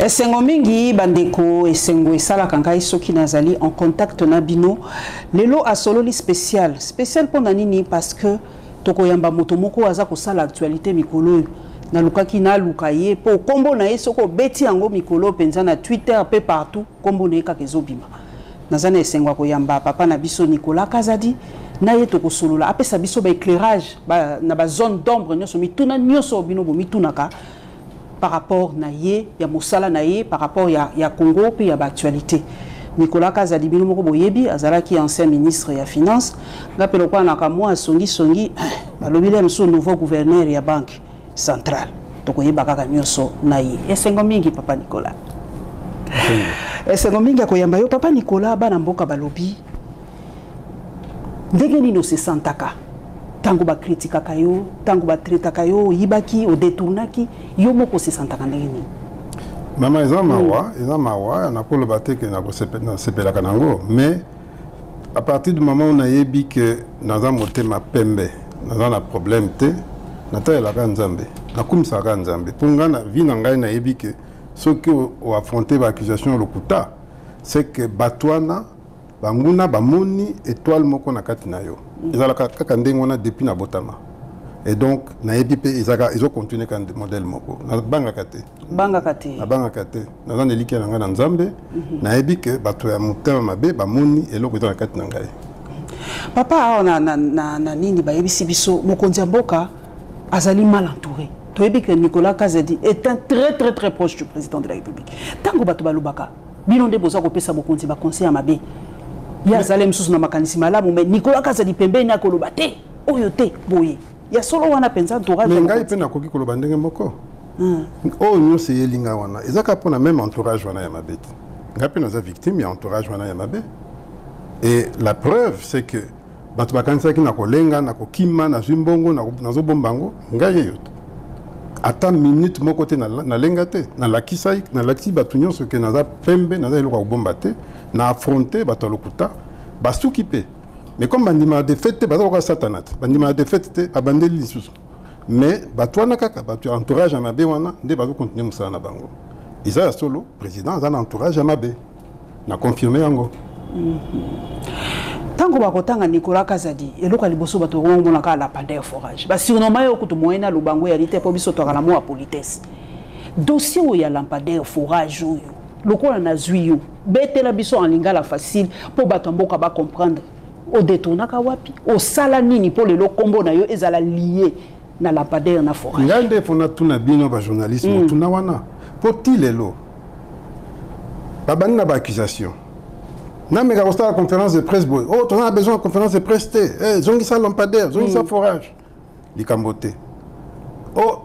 Esengo mingi bandeko esengo esala kangai soki nazali en contact na bino lelo asololi spécial pona nini parce que tokoyamba moto moko aza ko sala actualité mikolo na lukaki na lukaye po kombo na esoko beti yango mikolo penza na Twitter pe partout kombo na eka kezobima nazana esengo koyamba papa na biso Nicolas Kazadi na ye tokosolola apesa biso ba éclairage na ba zone d'ombre nyoso mituna nyoso bino bo mitunaka par rapport na ye ya mosala na ye par rapport ya Congo puis ya actualité Nicolas Kazadi bino moko boyebi azalaki ancien ministre ya finance ngapelo kwa na kamwa songi balobile mso nouveau gouverneur ya banque centrale tokoyeba kaka nyoso na ye esengo mingi papa Nicolas esengo mingi akoyamba yo papa Nicolas bana mboka balobi ndenge nino se santaka tango ba kritika kayo tango ba treta kayo yibaki o détournaki yo moko se santaka ndenge mama eza mawa na kolo bateke na ko sepela kanango mais à partir du moment où on a yebi que naza motema pembe naza na problème te nata la nzambe na kumisa ka nzambe punga na vie na ngai na yebi que ce que o affronter ba accusation lokuta c'est que batwana banguna bamoni étoile moko na kati na yo ezala kaka ndenge wana depuis na botama et donc na yebi pe ils ont continué kan modèle moko na banga kate na zane liki na ngana nzambe na yebi que bato ya motema mabe bamoni eloko ezala kati na ngai papa na nini ba yebisi biso mokonzi mboka azali mal entouré to yebi que Nicolas Kazadi est un très proche du président de la République tango bato balubaka bino nde boza ko pesa mokonzi ba conseil ya mabe ya zalem susu na makanisi malamu mais Nicolas Kazadi pembe na koloba te oyo te boye ya solo wana penza entourage ngai pe na koki koloba ndenge moko oh nous c'est yelinga wana ezaka pona même entourage wana ya mabe ngai pe naza victime ya entourage wana ya mabe et la preuve c'est que bato bakanisa ki na kolenga na kokima na zimbongo na zo bombango ngai yeyo ata minute moko te na lenga te na lakisai na lakisi bato nyonso ke naza pembe naza eloko ya kobomba te na affronter bato lokuta basuki pe mais comme bandima de fête baza ko satanat bandima de fête abandeli lisusu mais bato wana kaka bato entourage ya mabe wana nde bazo continuer musala na bango isa solo président aza na entourage ya mabe na confirmer yango tango bakotanga Nicolas Kazadi eloko liboso bato ngona ka la pandeur forage ba surnommer yo kutu moyena lubango ya lite po biso to kala mo politesse dossier o ya lampadaire forage yo lokola na zuyo betela biso en lingala facile po bato mboka ba comprendre o détournaka wapi o sala nini po lelo kombo na yo ezala lié na lampadaire na forage ngande fona tuna bino ba journalisme tuna wana po tilelo babani na ba accusation na mega constat la conférence de presse boy oh on a besoin de conférence de presse eh zongi sa lampadaire zongi sa forage likambote oh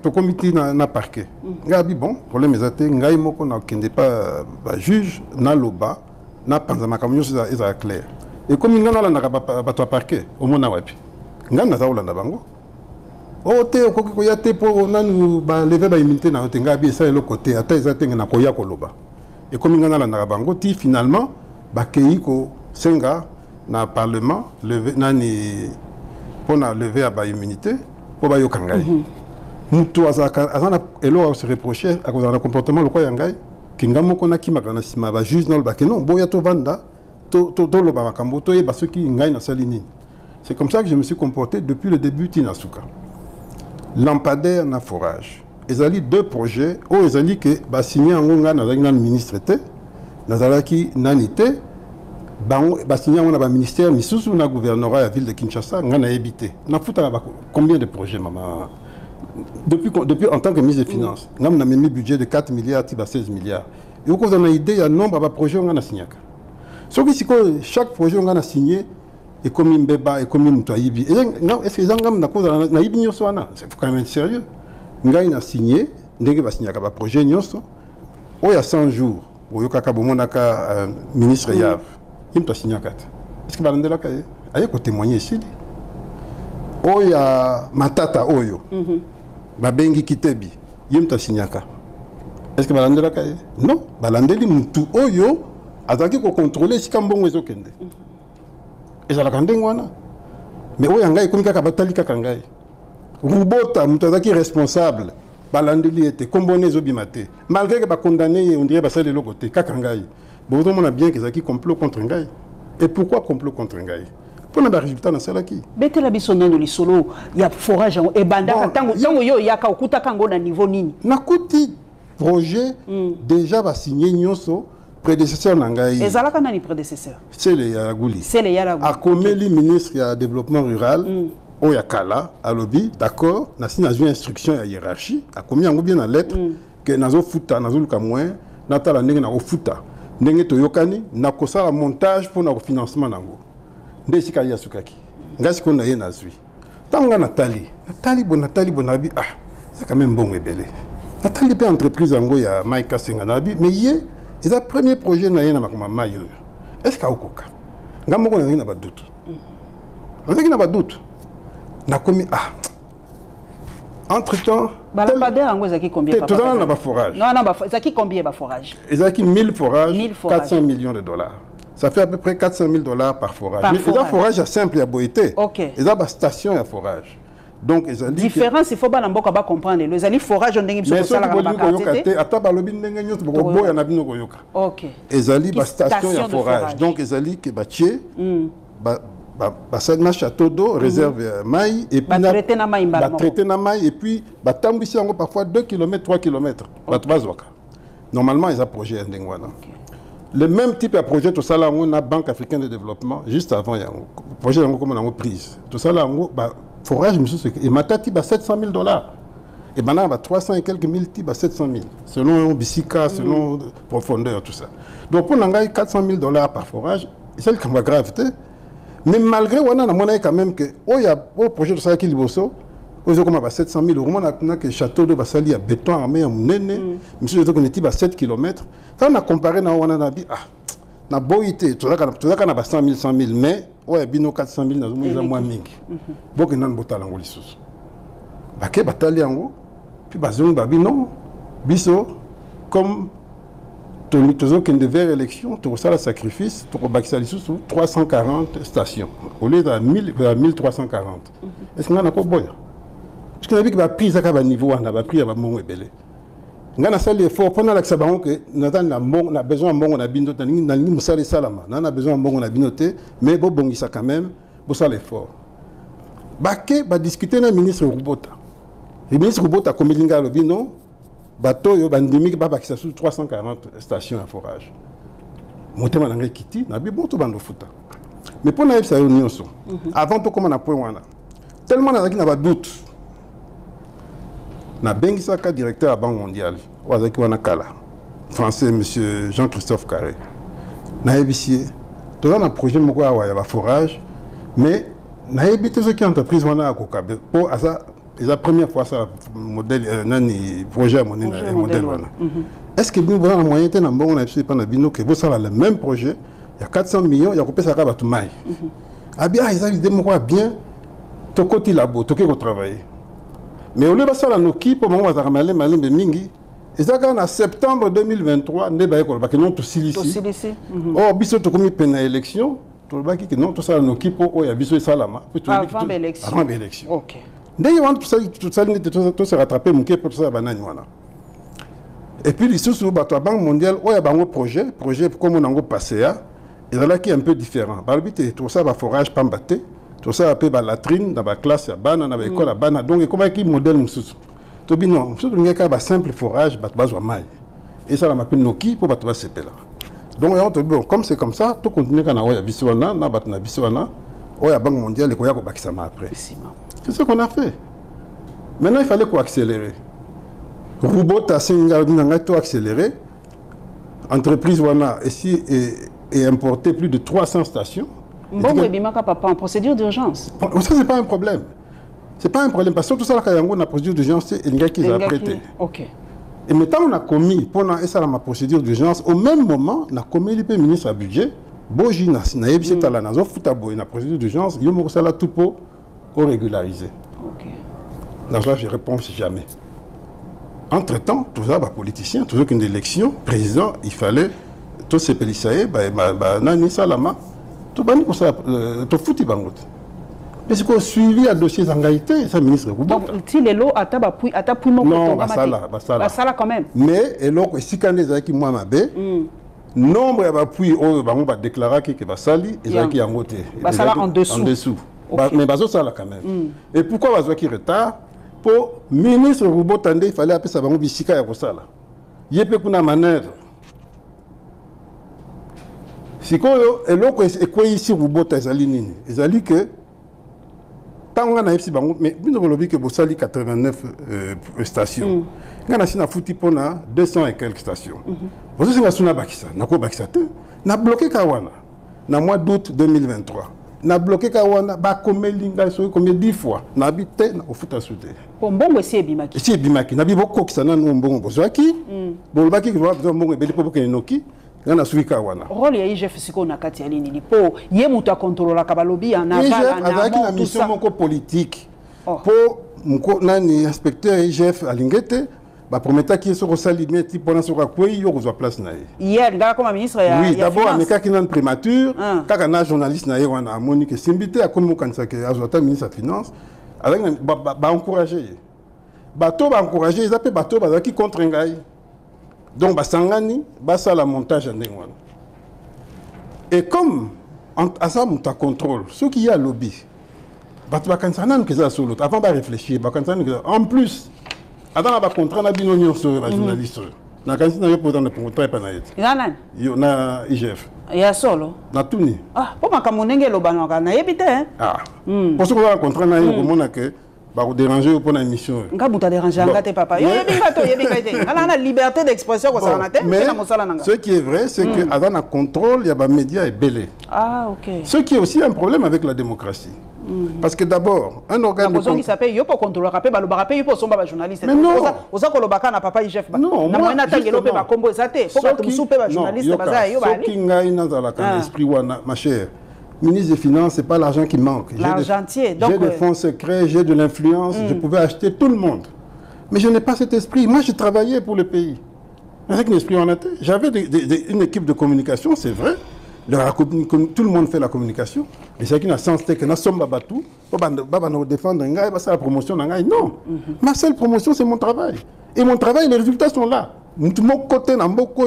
to comité na parquet ngabi bon problème ezate ngai moko na kende pas ba juge na loba na panza makamyo ça clair et comme ngana la na ba to parquet au mona wapi ngana za olanda bango oh te ko ko ya te po nanu ba lever ba immunité na te ngabi ça le côté ata ezate na ko ya ko loba et comme ngana la na bango ti finalement ba keiko senga na parlement lever nani pona lever ba immunité pour ba yokangai mutu azana elo se reprocher à cause d'un comportement le quoi yangai kinga moko na kimaka na sima ba juge na ba que non boya to vanda to lo ba makambo to yeba ceux qui ngai na salini c'est comme ça que je me suis comporté depuis le début tinasuka lampadaire na forage ezali deux projets o ezali que ba signé ngonga na zali ministre te na zalaki nanité bango ba signé ngona ba ministère misusu na gouvernorat ya ville de Kinshasa ngana ebité na futa combien de projets mama depuis en tant que ministre des Finances ngam na memi budget de 4 milliards à 16 milliards et vous avez une idée il y a nombre de projets ngana signé ce qui chaque projet ngana signé et comme mbeba et comme mutaibi et est-ce que ngam na cause na ibi nyoso wana c'est quand même sérieux ngai na signé ndenge ba signé ka projet nyoso o ya 100 jours o yokaka bomonaka ministre Yav il t'a signé 4 est-ce que ba ndela ka aye ko témoigner ici o ya matata oyo babengi kitebi yemta signaka est-ce que balandela kaye non balandeli mutu oyo azaki ko contrôler sika mbongo ezokende ezala kandengo wana mais oyo ngai komika ka batali kaka ngai rubota mutu azaki responsable balandeli était comboné zobimate malgré que ba condamné on dirait ba ça de l'autre côté kakangai bon on a bien que ça qui complot contre ngai et pourquoi complot contre ngai pour na résultat na sala qui betela biso nano lisolo ya forage et banda tango yo yaka okuta kango na niveau nini na kuti projet déjà va signer nyoso prédécesseur nangai ezalaka nani prédécesseur c'est le Yaraguli a commis ministre ya développement rural Oya Kala alobi d'accord na signé une instruction ya hiérarchie a commis yango bien na lettre que nazo futa nazo luka moins natala ndenge na futa ndenge toyokani na kosala montage pour na financement nango ndesika ya sukaki ngasi ko na ye nazwi tanga Nathalie bonabi ah c'est quand même bon ebele Nathalie pe entreprise yango ya Maïka Senga nabi mais yé c'est le premier projet na ye na makoma mayo est-ce ka okoka ngamoko na ba doute na ba doute na commis ah entre temps balapader yango ezaki combien papa tout dans ba forage non ezaki combien ba forage ezaki 1000 forages 400 millions de dollars ça fait à peu près 400 000 dollars par forage mais c'est un forage simple à boité et ça ba station à forage donc ezali différence il faut ba mboka ba comprendre les ezali forage ndenge biso kosala ka quantité ata ba lobi ndenge nyoto boko boya na bino koyoka ezali ba station à forage donc ezali ke ba tie basana château d'eau réserve maï et puis traité na maï et puis batambisi yango parfois 2 km 3 km batwazwaka normalement ils a projet ndengwana le même type de projet tout ça là on a Banque africaine de développement juste avant yango projet yango comme on a prise tout ça là on forage monsieur et matati ba 700 000 dollars et maintenant ba 300 et quelques mille ti ba 700 000 selon bisika selon profondeur tout ça donc pour nangai 400 000 dollars par forage c'est le cas gravité. Mais malgré on a quand même que au projet de ça qui liboso aux comme 700 000 euros on a que château de Basali à béton armé à Munene monsieur on était à 7 km quand on a comparé na on a dit ah na boité tout ça qu'on a 100 000 mais ouais bino 400 000 na moins mingi beaucoup nan botala ngoli sous baké batali yango puis bazong babino biso comme toujours qu'il devait élection, tout ça le sacrifice, tout le sous 340 stations au lieu de 1340. Est-ce qu'on a pas boya? Parce qu'on a vu que la prise à niveau, on a pris à mon ébélé. On a fait l'effort pendant l'accès que nous avons besoin de mon abino, nous avons besoin de mon abinoté, mais bon ça quand même, pour ça l'effort. Baké va discuter avec le ministre Rubota. Le ministre Rubota comme il a le bino. Bateau yo bandimi ki baba kisa sous 340 stations à forage. Motema nangé kiti na bi bon to bando futa. Mais pour na ça nyonso. Avant to comment na point wana. Tellement na zaki na ba doute. Na bengisa ka directeur à Banque mondiale. Wazaki wana kala. Français monsieur Jean-Christophe Carré. Na ebisie. To na projet moko awa ya ba forage mais na ebité ce qui entreprise wana akokabe pour asa. C'est la première fois ça modèle projet modèle voilà. Est-ce que nous avons un moyen de bon pas bino que vous ça le même projet il y a 400 millions il y a coupé ça ba tout mai. Ah bien ils ont idée moi bien to côté labo to que travailler. Mais au lieu de ça la noki pour moi ça malé de mingi et ça quand en septembre 2023 ne ba ko ba que non tout ici. Oh biso to comme peine élection to ba qui que non tout ça la noki pour oh ya biso salama avant l'élection. Avant l'élection. OK. D'ailleurs, tout se rattraper, pour ça, et puis, les sous la Banque mondiale, il y a un projet comme on a passé, et là qui est un peu différent. Tout ça, va forage, pas batté, tout ça, un peu la latrine, dans la classe, dans l'école, donc, comment est-ce modèle tout bien, non, il y a un simple forage, et ça, on appelle Noki pour battre ce là. Donc, comme c'est comme ça, tout continue quand on a Biswana, on a Biswana, il y a la Banque mondiale, et il y a après. C'est ce qu'on a fait. Maintenant, il fallait accélérer. Robot a tout accéléré. Entreprise Wana ici et importé plus de 300 stations. Bon, oui, papa, en procédure d'urgence. Ça, c'est pas un problème. C'est pas un problème. Parce que tout ça, quand on a procédure d'urgence, c'est un gars qui a prêté. OK. Et maintenant, on a commis, pendant ma procédure d'urgence, au même moment, on a commis le ministre à budget. Boji, na yebisi tala na zo futa boy na procédure d'urgence, yo mo sala tout pour régulariser. OK. Dans ça, je réponds jamais. Entre-temps, tout ça, politicien, toujours qu'une élection, président, il fallait tous ces pélissaïs, nani salama, tout bani pour ça, tout fouti bangot. Mais c'est qu'on suivi à dossier Zangaïté, ça ministre Rouba. Donc, si les lots à ta non, basala quand même. Mais, et là, si quand les qui moi m'abé, nombre d'appui, on va déclarer que basali, et ça qui en côté. Basala en dessous. Okay. Mais baso ça là quand même. Et pourquoi baso qui retard? Pour ministre Rouba Tandé, il fallait appeler ça bango bisika ya kosala. Yépe kuna manœuvre. Si quoi, et là, et quoi ici Rouba Tazali nini? Ezali que tant qu'on a ici bango, mais nous avons que bosali 89 stations. On a sina fouti pona 200 et quelques stations. Vous savez que na bakisa, na ko bakisa te, na bloqué Kawana. Na mois d'août 2023. Na bloqué Kawana, ba komelinga so combien 10 fois. Na habité na ofuta souté. Mbongo si ebimaki. Si ebimaki, na biboko kisana no mbongo bozwaki. Bolobaki ko ba mbongo ebeli po noki. Na suivi Kawana. Rôle ya IGF siko na kati ya lini po ye mutu a contrôler ka balobi en aval na avec la mission moko politique. Pour mko nani inspecteur IGF alingete ba prometa ki so rosali meti pona so ka kwei yo kozwa place na ye. Hier ngaka comme ministre ya oui, d'abord ameka ki nan prémature, kaka na journaliste na ye wana amoni que simbité a comme kanisa ke azota ministre de finance avec ba encourager. Bato ba encourager, ils appellent bato ba ki contre ngai. Donc, Basangani, ça la montage en Dengwan. Et comme, à ça, on contrôle, ceux qui y a lobby, avant de réfléchir, en plus, avant de contrat, on a bien union sur la journaliste. On a bien pour dans pour très panaït. Il y a IGF. Il y a solo. Na tuni. Ah, pour ma camonenge lo banaka na yebite hein. Ah. Pour ce qu'on a contrat na yo comment que bah vous déranger pour une émission. Nga buta déranger ngate papa. Yo yebinga te. Ala na liberté d'expression ko ça na te, mais ce qui est vrai c'est que avant un contrôle, il y a des médias et belé. Ah OK. Ce qui est aussi un problème avec la démocratie. Parce que d'abord, un organe de contrôle qui s'appelle yo pour contrôler rapper ba lo ba rapper yo pour somba ba journaliste. Mais non. Oza ko lo baka na papa IGF ba. Non, na moina tangelo pe ba kombo ezate. Faut pas souper ba journaliste ba za yo ba ali. Ce qui ngai na za la kan esprit wana ma chère. Ministre des Finances, ce n'est pas l'argent qui manque. L'argentier. J'ai des fonds secrets, j'ai de l'influence, je pouvais acheter tout le monde. Mais je n'ai pas cet esprit. Moi, je travaillais pour le pays. Avec un esprit honnête. J'avais une équipe de communication, c'est vrai. Tout le monde fait la communication. Et c'est qui n'a sens que nous sommes batou, nous défendre la promotion. Non. Ma seule promotion, c'est mon travail. Et mon travail, les résultats sont là. Mon côté,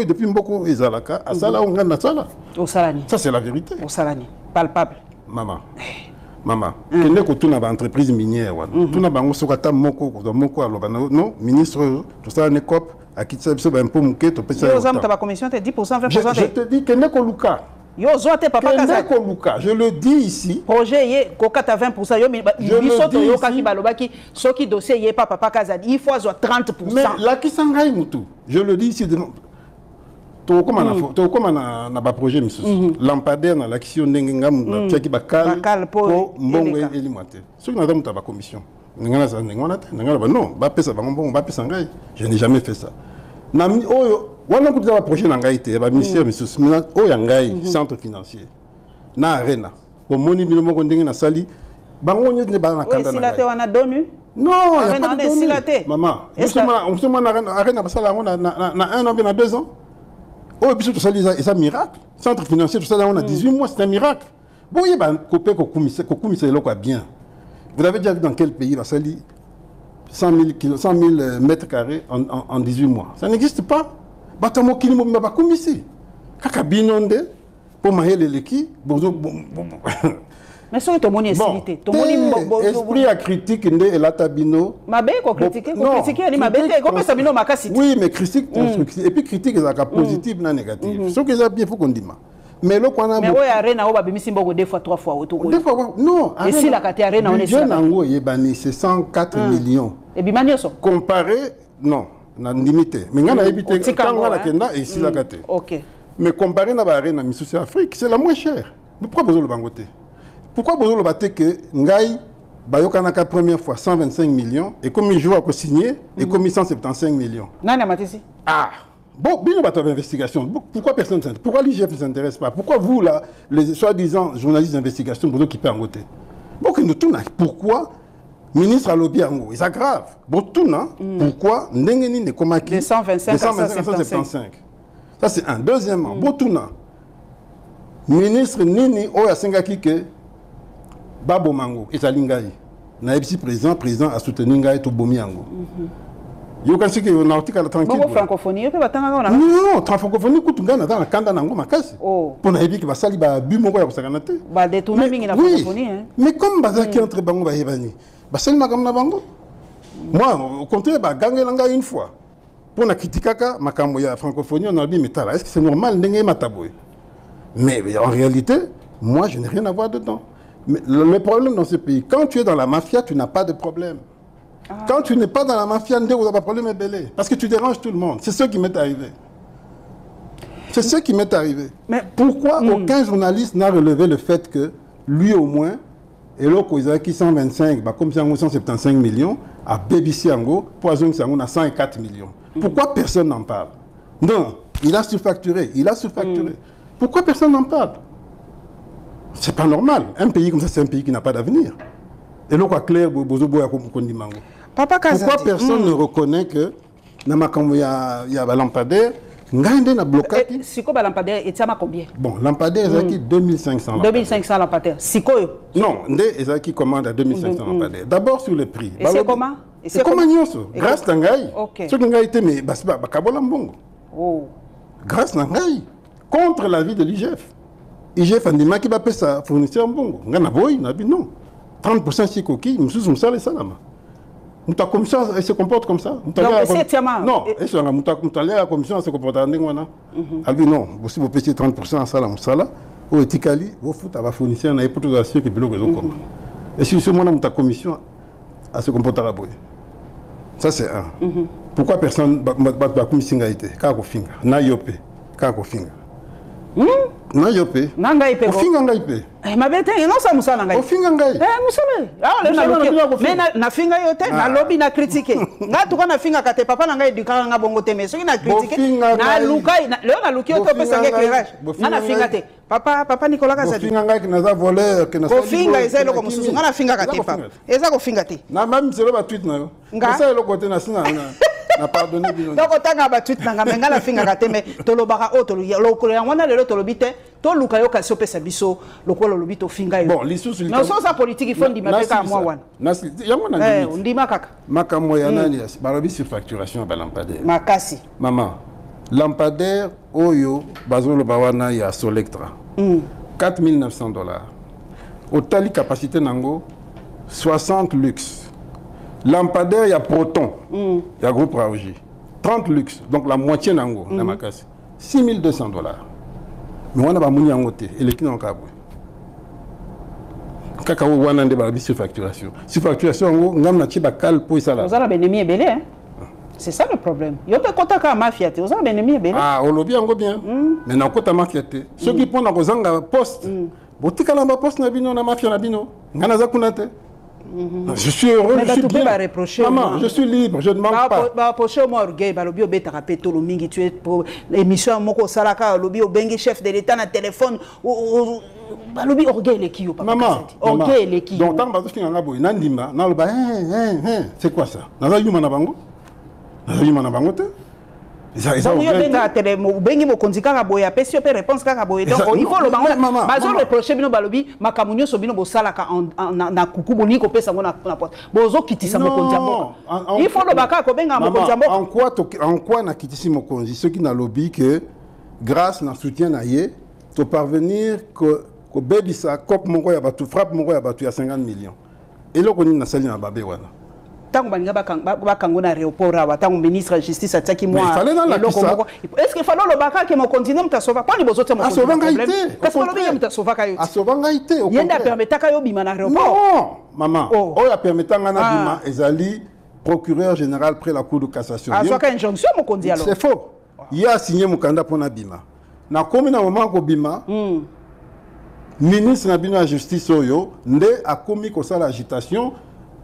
depuis beaucoup, ils ont la cas. Ça, là, on gagne la salle. Ça, c'est la vérité. Au Salani. Palpable. Maman. Maman. Quelle est toute une entreprise minière? Tout n'a pas un moko, non, ministre, tout ça, un écop, à qui ça, un peu mouquet, tu peux ça. Ta commission, tu 10%, 20%. Je te dis, quel est le cas? Yo zoate papa Kazadi. Je le dis ici. Projet yé kokata 20%. Yo biso yo kaki balobaki soki dossier yé papa Kazadi. Il faut zo 30%. Mais la qui s'engaille mutu. Je le dis ici. To comme na ba projet monsieur. Lampadaire na l'action ndenga mu tchaki bakal po mbongo elimate. Ce qui n'a pas ta commission. Ngana za ngona te. Ngana ba non, ba pesa ba mbongo ba pesa ngai. Je n'ai jamais fait ça. Na mi oyo wana kutu ba projet na ngai te ba ministère monsieur oyo ngai centre financier na arena ko moni bino moko ndenge na sali bango nyete ba na kanda na silate wana donu non il y a pas de silate maman on se na arena ba sala na 1 an bien na 2 ans oyo biso to sali ça miracle centre financier tout ça on a 18 mois c'est un miracle bon il ba couper ko kumisa eloko bien. Vous avez déjà vu dans quel pays ba sali 100 000 mètres carrés en 18 mois. Ça n'existe pas. Batamo kilimo ba komisi. Kaka binonde pour mahele leki bozo. Mais ça to moni esilité. To moni esprit à critique ndé elata bino. Mabe ko critiquer ni mabe te ko pesa bino makasi. Oui, mais critique constructive et puis critique ezaka positive na négative. Ce que ça bien faut qu'on dise. Mais le qu'on a mais ouais arena oba bimisi mboko 2 fois 3 fois auto. 2 fois non. Et si la carte arena on est sur. Nango yebani c'est 104 millions. Et bimani so. Comparé non, na limité. Mais ngana ebité quand la kenda et si la carte. OK. Mais comparé na ba arena Miss Afrique, c'est la moins chère. Pourquoi besoin le bangoté? Pourquoi besoin le baté que ngai bayokana ka première fois 125 millions et comme il joue à signer et comme 175 millions. Nani matisi? Ah. Bon, bien on d'investigation. Pourquoi personne ne s'intéresse? Pourquoi l'IGF ne s'intéresse pas? Pourquoi vous, là, les soi-disant journalistes d'investigation, vous qui payent en côté? Bon, pourquoi ministre à lobby en haut? C'est grave. Bon, tout, non? Pourquoi Ndengeni ne komaki? De 125 à 175. Ça, c'est un. Deuxièmement, bon, tout, non? Ministre Nini, Oya Sengaki, que Babo Mango, et Salingaï. Naïbsi président a soutenu Ngaï to Bomiango. Yo kan siki na otika la tranquille. Bongo francophonie, yo pe batanga ngona. Non, francophonie kutunga na dans la kanda nango makasi. Oh. Pour na yebi ki basali ba bu moko ya kusakana te. Ba détourner mingi na francophonie hein. Mais comme bazaki entre bango ba yebani. Basali makam na bango. Moi au contraire ba gangelanga une fois. Pour na kritikaka makambo ya francophonie on a dit métal. Est-ce que c'est normal ndenge mataboy? Mais en réalité, moi je n'ai rien à voir dedans. Mais le problème dans ce pays, quand tu es dans la mafia, tu n'as pas de problème. Quand tu n'es pas dans la mafia, vous n'avez pas de problème belé. Parce que tu déranges tout le monde. C'est ce qui m'est arrivé. C'est ce qui m'est arrivé. Mais pourquoi aucun journaliste n'a relevé le fait que lui au moins, et l'autre qui 125, comme ça 175 millions, à BBC Ango, Poison Sango a 104 millions. Pourquoi personne n'en parle? Non, il a surfacturé. Pourquoi personne n'en parle? C'est pas normal. Un pays comme ça, c'est un pays qui n'a pas d'avenir. Et l'autre clair, pourquoi personne ne reconnaît que il y a un lampadaire, il y a un blocage. Si quoi lampadaire, et ça m'a combien? Bon, lampadaire, c'est 2500. 2500 lampadaires. Si quoi? Non, il qui commande à 2500 lampadaires. D'abord sur le prix. Et c'est comment? C'est comment Nyonso? Grâce à Ngaï. Ce qui a été, mais grâce à Ngaï. Contre l'avis de l'IGF. IGF a dit qu'il va payer sa fournisseur en bongo. Non. 30% si coquille, nous sommes ça les salama. La commission elle se comporte comme ça. Non, la commission se comporte comme ça. Elle dit non, vous payez 30% à ça, au Etikali, vous foutez à la fournisseur, on a pour tout assurer que bloque comme. Et si ce moment la commission elle se comporte à ça c'est un. Pourquoi personne va commission a été? Car au finger, na yopé, car au finger. Na yopé. Nanga ipe. Au finger nanga ipe. Ma bête, non ça musa nanga. Au finger nanga. Musale. Mais na finger yote, na lobby na critiquer. Nga tuka na finger kate papa nanga eduka nga bongo te mais soki na critiquer. Na lukai, na luki yote pesa nga éclairage. Na finger te. Papa Nicolas Kazadi. Au finger nanga ki naza voleur, que na. Au finger eza loko mususu nga na finger kate papa. Eza ko finger te. Na même c'est le tweet na yo. Ça le côté na sina. Na pardonné bino. Donc otanga ba tweet nanga menga la finga kate me tolobaka o tolo lokolo ya wana lelo tolobite to luka yo kasi opesa biso lokolo lobito finga yo. Bon, l'issue non so sa politique il faut ndima peka moi wana. Nasi yango na limite. Ndima kaka. Makambo ya nani balobi sur facturation ba lampadaire. Makasi. Maman, lampadaire oyo bazolo ba wana ya Solectra. $4,900. Au tali capacité nango 60 luxe. Lampadaire, il y a Proton, il y a groupe Raoji. 30 luxe, donc la moitié nango, na makasi. $6,200. Mais on a pas mouni angote, et les clients ont kabou. Kakao wana nde ba surfacturation. Surfacturation ngo ngam na chiba kal po isala. Vous avez benemi belé hein. C'est ça le problème. Yo pe kota ka mafia te, vous avez benemi belé. Ah, on lobi ango bien. Mais na kota mafia te. Ceux qui pon na kozanga poste. Botika na ba poste na bino na mafia na bino. Ngana za kunate. Je suis heureux, je suis bien. Maman, je suis libre, je ne manque pas. Reprocher moi orgueil, balobi obeta rapeto lo mingi tu es pour émission moko salaka lobi obengi chef de l'état na téléphone balobi orgueil le kiyo papa. Maman, orgueil le kiyo. Donc tant bazo finga boy nandima na loba c'est quoi ça? Na yuma na bango? Na yuma na bango te? Donc yo benga télé bengi mo konzika boya pesi pe réponse kaka boya donc il faut le bango bazo reprocher bino balobi makamunyo so bino bosalaka na kuku boni ko pesa ngona na porte bozo kitisa mo konzambo il faut le baka ko benga mo konzambo en quoi na kitisi mo konzi ceux qui na lobby que grâce na soutien na ye to parvenir que baby sa cop moko ya batu frappe moko ya batu ya 50 millions et là koni na sali na babé wana. Tant que bakango na aéroport awa tant ministre de justice ataki moi est-ce qu'il fallait le baka que mon continent ta sauva pas ni bozote mon problème parce que le bien ta sauva kayo a sauva ngaité au yenda permettre kayo bima na aéroport non maman o ya permettre ngana bima ezali procureur général près la cour de cassation a soit injonction mon condi alors c'est faux il a signé mukanda pour na bima na komi na moment ko bima ministre na bino la justice oyo nde a komi ko sala agitation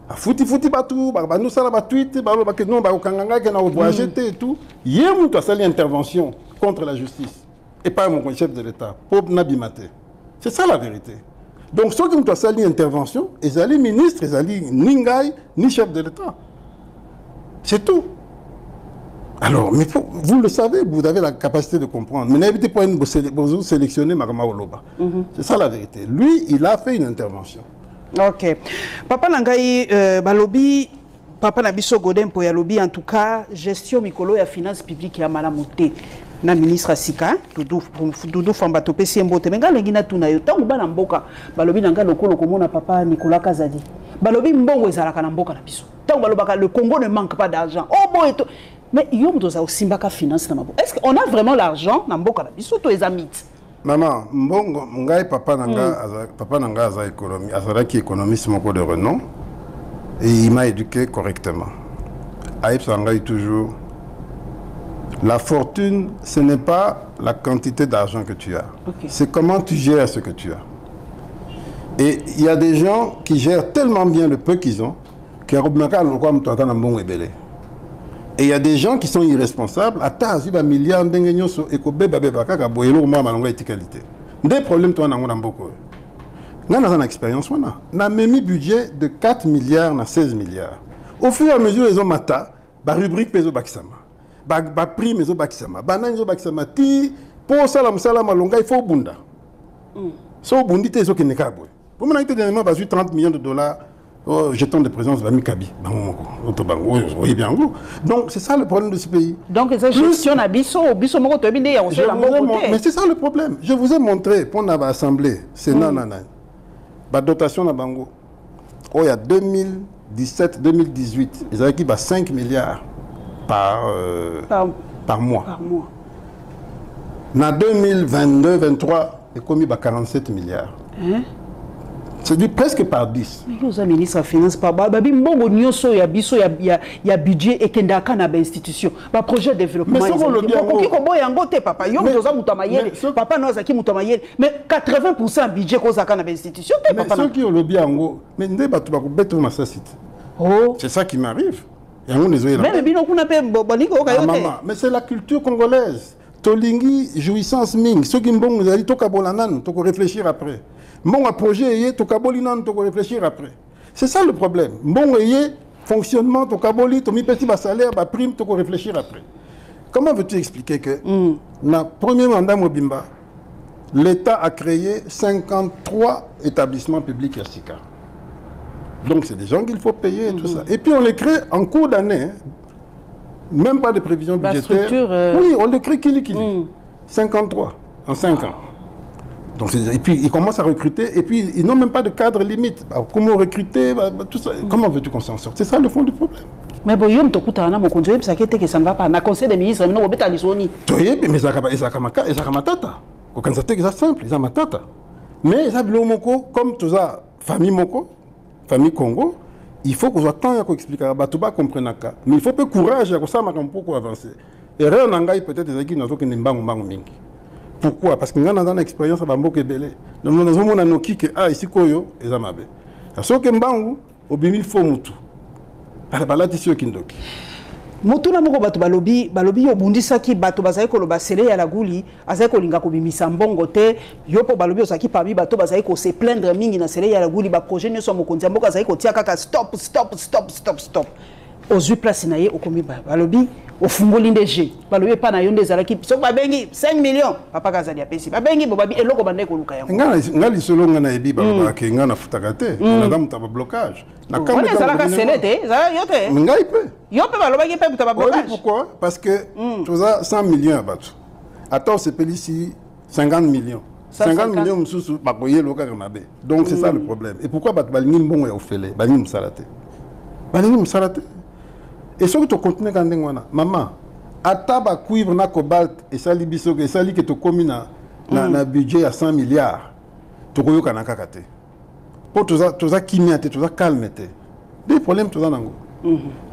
a fouti batou ba nous sala ba tweet ba lo ba que non ba okanganga que na voyager et tout hier muto sali intervention contre la justice et pas mon chef de l'état pour nabimate c'est ça la vérité donc ceux qui muto sali intervention ils allaient ministre ils allaient ningai ni chef de l'état c'est tout alors mais vous le savez vous avez la capacité de comprendre mais n'hésitez pas vous sélectionner Marama Oloba c'est ça la vérité lui il a fait une intervention Ok. Papa Nangai, balobi, papa Nabiso Godin pour yalobi, en tout cas, gestion mikolo ya finance publique ya malamoté. Na ministre Sika, Doudou Fambato Pesi Mbote, mais gala ngina tuna yo, tangu bana mboka, balobi nanga lokolo komona papa Nicolas Kazadi. Balobi mbongo ezalaka na mboka na biso. Tangu balobaka le Congo ne manque pas d'argent. Oh bon et tout. Mais yom doza osimbaka finance na mboka. Est-ce qu'on a vraiment l'argent na mboka na biso to ezamite? Maman, mbongo ngai papa nanga aza économie, azalaki économiste moko de renom et il m'a éduqué correctement. Aïb Sangai toujours. La fortune, ce n'est pas la quantité d'argent que tu as. Okay. C'est comment tu gères ce que tu as. Et il y a des gens qui gèrent tellement bien le peu qu'ils ont, et il y a des gens qui sont irresponsables. Des problèmes, toi, on beaucoup. Nous avons une expérience. On a mis un budget de 4 milliards à 16 milliards. Au fur et à mesure, les hommes matin, rubrique peso bakisama. Prix mezo bakisama, bananzo bakisama ti pour salam longa il faut bunda. So bundi te so kenekabwe. Pour moi été dernièrement basu 30 millions de dollars jetons de présence de Mikabi. Oui bien vous. Donc c'est ça le problème de ce pays. Donc ça gestion na biso moko to binde ya osela moko. Mais c'est ça le problème. Je vous ai montré pour na assemblée, Sénat nana. Ba dotation na bango. Oh il y a 2017-2018, ils avaient qui 5 milliards. Par mois. Par mois. En 2022-2023, il a commis 47 milliards. C'est dit presque par 10. Mais vous avez ministre des Finances, il y a budget et qu'il y a une institution. Un projet de développement. Mais mais 80% budget qu'on a dans institution. Mais ceux qui ont le bien, c'est ça qui m'arrive. Mais c'est la culture congolaise. Tolingi, jouissance ming. Ceux qui m'ont dit Tokabolanan, tu réfléchir après. Mon projet, Tokabolinan, tu réfléchir après. C'est ça le problème. Mon fonctionnement, Tokaboli, tu mis petit salaire, prime, tu réfléchir après. Comment veux-tu expliquer que, dans le premier mandat Mobimba, l'État a créé 53 établissements publics à Sika. Donc c'est des gens qu'il faut payer et tout ça. Et puis on les crée en cours d'année. Même pas de prévision budgétaire. Oui, on les crée kili. 53 en 5 ans. Donc, et puis ils commencent à recruter et puis ils n'ont même pas de cadre limite. Alors, comment recruter, tout ça. Comment veux-tu qu'on s'en sorte? C'est ça le fond du problème. Mais bon, yom tokuta na mokonzo ça qui que ça ne va pas. Na conseil des ministres, non obeta lisoni. Toye mais ça matata. Ko kanzate ça simple, ça matata. Mais ça bilo moko comme tout ça famille moko. Famille Congo, il faut qu'on soit temps à expliquer à Batouba comprendre ça. Mais il faut peu courage à ça pour avancer. Et rien n'engage peut-être des équipes qui ne sont pas mingi. Pourquoi? Parce que nous avons une expérience à Bambo Kebele. Nous avons un outil qui est ici Koyo et Zamabe. Ce que Mbangu au bimi faut mutu. Alors là tu sais kindoki. Mutu na moko batu balobi obundisa ki batu bazai ko loba sele ya laguli azai ko linga ko bimisa mbongo te yopo balobi osaki parmi batu bazai ko se plaindre mingi na sele ya laguli ba projet ne so mokonzi mboka azai ko tia kaka stop aux place na ye okomi balobi ofungoli ndeje balobi pa na yo ndezalaki so babengi 5 millions papa kazali apesi babengi bobabi eloko bande ko luka yango ngali solo ngana ebi ba ke ngana futaka te na damu ta blocage na kambe on ezalaka sele te za yote ngai pe yope balobaki pe ta blocage. Pourquoi? Parce que tu as 100 millions à battre. Attends, c'est payé ici 50 millions. 50 millions msusu bakoye loka kamabe. Donc c'est ça le problème. Et pourquoi battre balingi mbongo ya ofele balingi msalate. Balingi msalate. Et ce que tu continues quand ngwana maman ataba cuivre na cobalt et sali biso que sali que tu commis na budget à 100 milliards. Tu koyoka na kakate. Pour tout ça kimia te tout ça calme te. Des problèmes tout ça nango.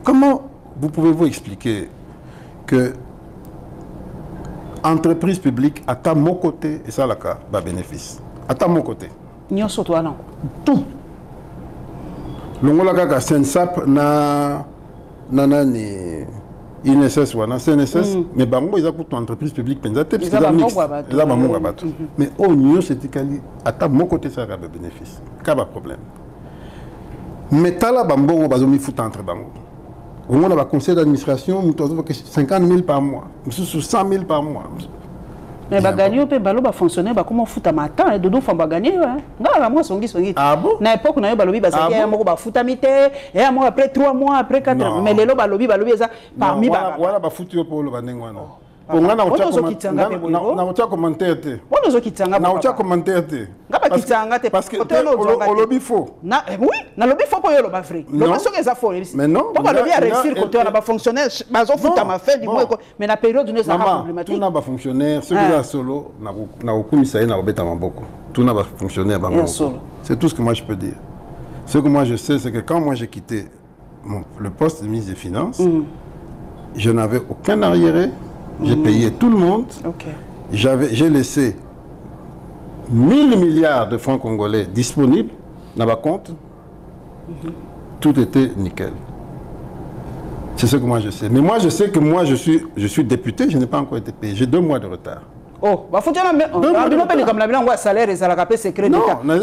Comment vous pouvez-vous expliquer que entreprise publique à ta mon côté et ça la cas va bénéfice à ta mon côté tout longola kaka Sensap na nani INSS wana CNSS mais bango ils a pour entreprise publique penza te parce que là bango bato mais au nyo c'est kali à ta mon côté ça va bénéfice pas de problème mais tala bango bazomi fout entre bango. On a un conseil d'administration, 50 000 par mois, 100 000 par mois. Mais bah gagner peut balo ba fonctionner bah comment foutre matin et dodo font ba gagner hein. Ngala moi songi. Ah bon? Na époque na yo balobi ba ça y a moko ba foutre mité et moi après 3 mois après 4 mois mais lelo balobi ça parmi ba voilà ba foutre pour le banengwana. On a un commentaire. Parce que au lobby faux. Oui, na lobby faux pour le lobby vrai. Lobby so que ça faux. Mais non. Pourquoi lobby a réussir côté on a pas fonctionnaire, bazo futa ma fait du moins mais na période où ça problématique. Tout n'a pas fonctionnaire, ce que solo na okumisa na obeta maboko. Tout n'a pas fonctionné à Bamako. C'est tout ce que moi je peux dire. Ce que moi je sais c'est que quand moi j'ai quitté le poste de ministre des Finances, je n'avais aucun arriéré. J'ai payé tout le monde. J'ai laissé 1000 milliards de francs congolais disponibles dans ma compte. Tout était nickel. C'est ce que moi je sais. Mais moi je sais que moi je suis député, je n'ai pas encore été payé. J'ai 2 mois de retard. Oh, bah faut dire mais comme la bilan salaire et ça la capé secret de cas. Non,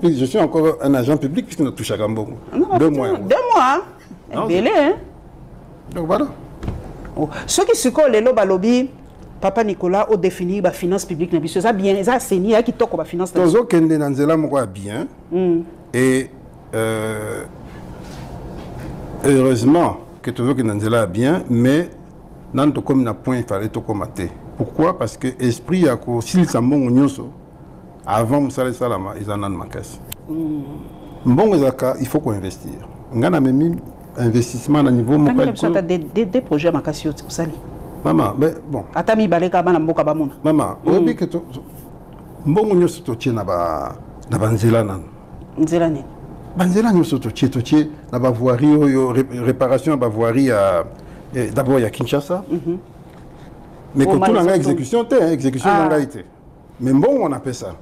je suis encore un agent public puisque nous touche à Gambongo. 2 mois. 2 mois. Belé hein. Donc voilà. Ce qui se colle les lobby Papa Nicolas au définir la finance publique na biso ça bien ça c'est ni qui toko ba finance. Tozo kende na nzela moko bien. Et heureusement que Tozo kende na nzela bien mais nan to comme na point il fallait to commater. Pourquoi? Parce que esprit ya ko sil sambongo nyonso avant musala salama ils en ont makasi. Mbongo zaka il faut qu'on investir. Ngana memi investissement à niveau mondial. Des projets makasi au sali. Maman, mais bon. Atami baleka bana mboka bamona. Maman, obi que to mbongo nyoso to tie na banzela nan. Nzela ni. Banzela nyoso to tie na ba voirie yo réparation ba voirie d'abord il y a Kinshasa. Mais que tout la exécution exécution n'a été. Mais bon on appelle ça.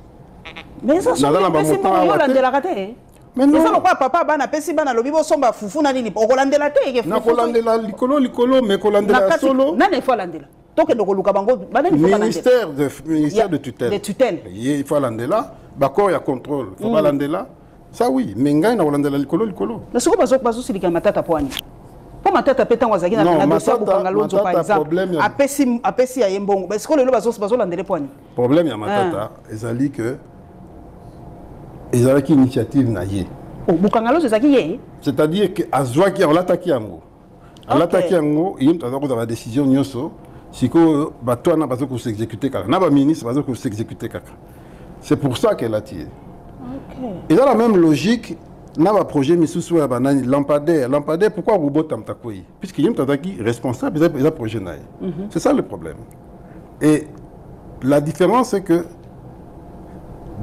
Mais ça c'est pas de la rater. Mais non. Ça pourquoi papa bana pesi bana lobi bo somba fufu na nini okolandela te ke fufu. Na kolandela likolo mais kolandela solo. Na ne faut landela. Donc de koluka bango bana il faut ministère de tutelle. De tutelle. Il faut landela, bako ya contrôle. Faut pas landela. Ça oui, mais ngai na kolandela likolo. Na soko bazo silika matata poani. Pour matata peta wazaki na dossier bukanga lonzo par exemple. Apesi ya yembongo. Parce que lelo bazo landela poani. Problème ya matata ezali que ils avaient une initiative naïe. C'est-à-dire que Azwaki on l'attaque yango. On l'attaque yango, il y a une décision nyoso. Si que bateau n'a pas s'exécuter kaka, n'a pas ministre pas s'exécuter kaka. C'est pour ça qu'elle a tiré. Et dans la même logique, n'a pas projet misusu ya banani lampadaire. Lampadaire pourquoi robot tamtakoi? Puisqu'il y a un responsable des projets naïe. C'est ça le problème. Et la différence c'est que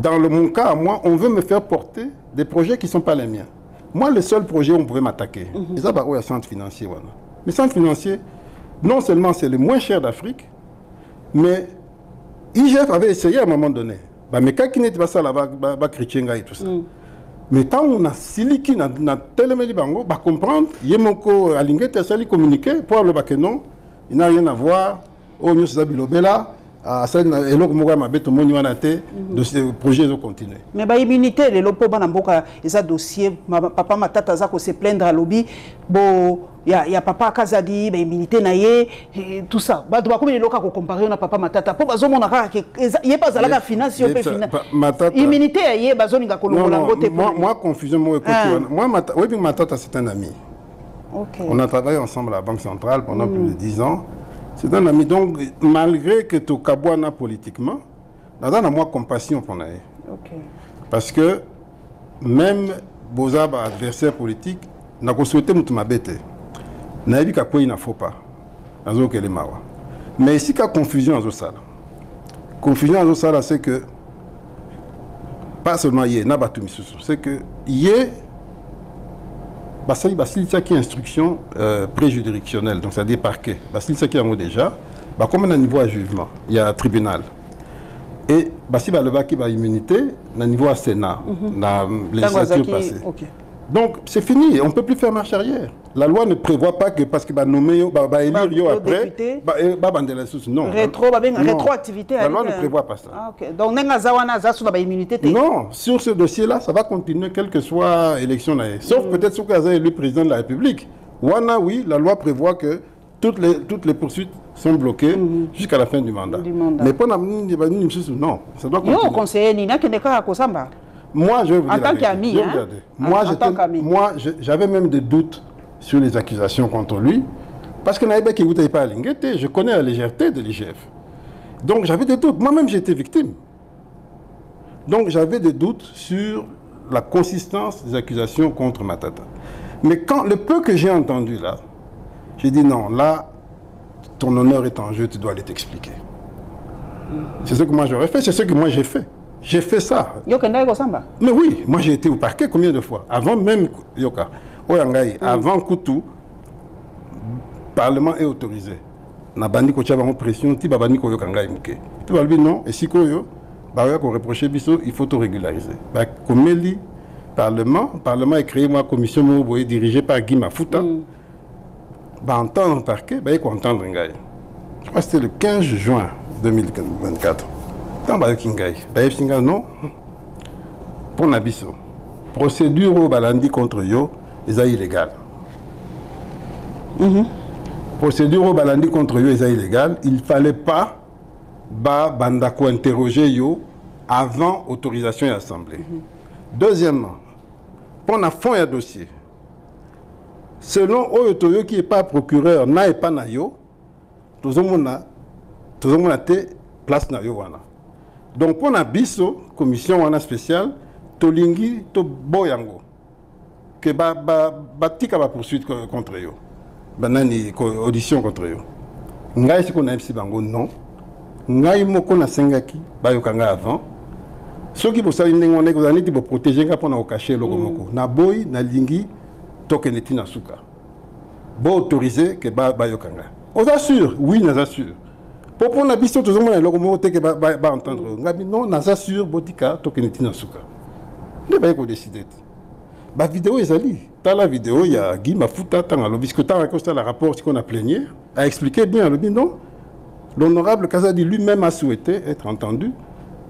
dans mon cas, à moi, on veut me faire porter des projets qui ne sont pas les miens. Moi, le seul projet où on pouvait m'attaquer, c'est ça, il y a centre financier. Voilà. Mais centre financier, non seulement c'est le moins cher d'Afrique, mais IGF avait essayé à un moment donné. Mais quand il n'était pas ça, là-bas, chrétien et tout ça. Mais tant on a siliki dans tel bango, bah comprendre, yemoko alingé sali communiquer pour le bac non, il n'a rien à voir. Oh, nous sommes bilobela. Ah, ça, et donc, moi, ma bête, mon de ces projets vont continuer. Mais bah, immunité, les lopos, banamboka, et dossier, papa, ma tata, ça, se plaindre à lobby, bon, il y a papa Kazadi, bah, immunité, naïe, tout ça. Bah, tu vas comme les locaux comparer à papa, ma tata, pour bazon, mon arra, il n'y a pas à la finance, il y a pas immunité, il y a bazon, il y a moi, confusion, moi, oui, ma tata, c'est un ami. On a travaillé ensemble à la Banque centrale pendant plus de 10 ans. C'est un ami. Donc, malgré que tu cabouana politiquement, nous avons moi compassion pour nous. Parce que même Bozab, adversaire politique, nous avons souhaité nous m'abêter. Nous avons dit qu'il ne faut pas. Mais ici, il y a confusion dans ça. Confusion dans ça, c'est que, pas seulement hier, c'est que hier, il y a une instruction préjuridictionnelle, donc c'est-à-dire parquet. Il y a déjà, comme on a un niveau à jugement, il y a un tribunal. Et il y a le immunité, au niveau à Sénat, dans les législature passée. Donc c'est fini, on ne peut plus faire marche arrière. La loi ne prévoit pas que parce qu'il va nommer, élire après, non. Rétroactivité. La loi ne prévoit pas ça. Donc immunité. Non, sur ce dossier-là, ça va continuer quelle que soit l'élection. Sauf peut-être si vous avez élu président de la République. Oui, la loi prévoit que toutes les poursuites sont bloquées jusqu'à la fin du mandat. Mais pour non, ça doit continuer. Yo, conseiller Nina, qui n'est pas à Kosamba. Moi, je vais vous dire. En tant qu'ami, moi, j'avais même des doutes sur les accusations contre lui, parce que Naïba qui ne pas à l'ingété, je connais la légèreté de l'IGF. Donc j'avais des doutes. Moi-même, j'ai été victime. Donc j'avais des doutes sur la consistance des accusations contre Matata. Mais quand le peu que j'ai entendu là, j'ai dit non, là, ton honneur est en jeu, tu dois aller t'expliquer. C'est ce que moi j'aurais fait, c'est ce que moi j'ai fait. J'ai fait ça. Mais oui, moi j'ai été au parquet combien de fois? Avant même Yoka. Avant Koutou, le Parlement est autorisé. Na bandi ko tchaba pression, ti babani ko yokangai muke. Tu vas dire non, et si ko yo, bah ko reprocher biso, il faut tout régulariser. Bah comme le Parlement est créé moi commission moboye dirigée par Guy Mafuta. Bah entendre parquet, bah il faut entendre ngai. Je crois que c'était le 15 juin 2024. Dans bah kingai, bah singa non. Pour nabiso. Procédure au balandi contre yo, ils est illégal. Procédure au balandi contre eux est illégale. Il ne fallait pas bandako interroger yo avant autorisation et assemblée. Deuxièmement, pour un fond et dossier, selon Oyotoyo qui n'est pas procureur, n'a pas na yo, tout le monde a place na yo wana. Donc pour un biso, commission wana spéciale, tolingi to boyango, que tika ba poursuite contre yo. Banani audition contre eux. Ngai si qu'on a MC bango non. Ngai moko na sengaki bayokanga avant. Ceux qui pour ça ils n'ont pas besoin de protéger quand on a caché le moko. Na boy na lingi tokeneti na suka. Bo autorisé que bayokanga. On assure, oui nous assure. Pour na biso tout le monde le moko te que ba entendre. Ngai non nous assure botika tokeneti na suka. Ne ba ko décider. La vidéo est allée. Dans la vidéo, il y a Guy Mafuta, puisque tu as le rapport qu'on a plaigné, a expliqué bien, elle dit non. L'honorable Kazadi lui-même a souhaité être entendu.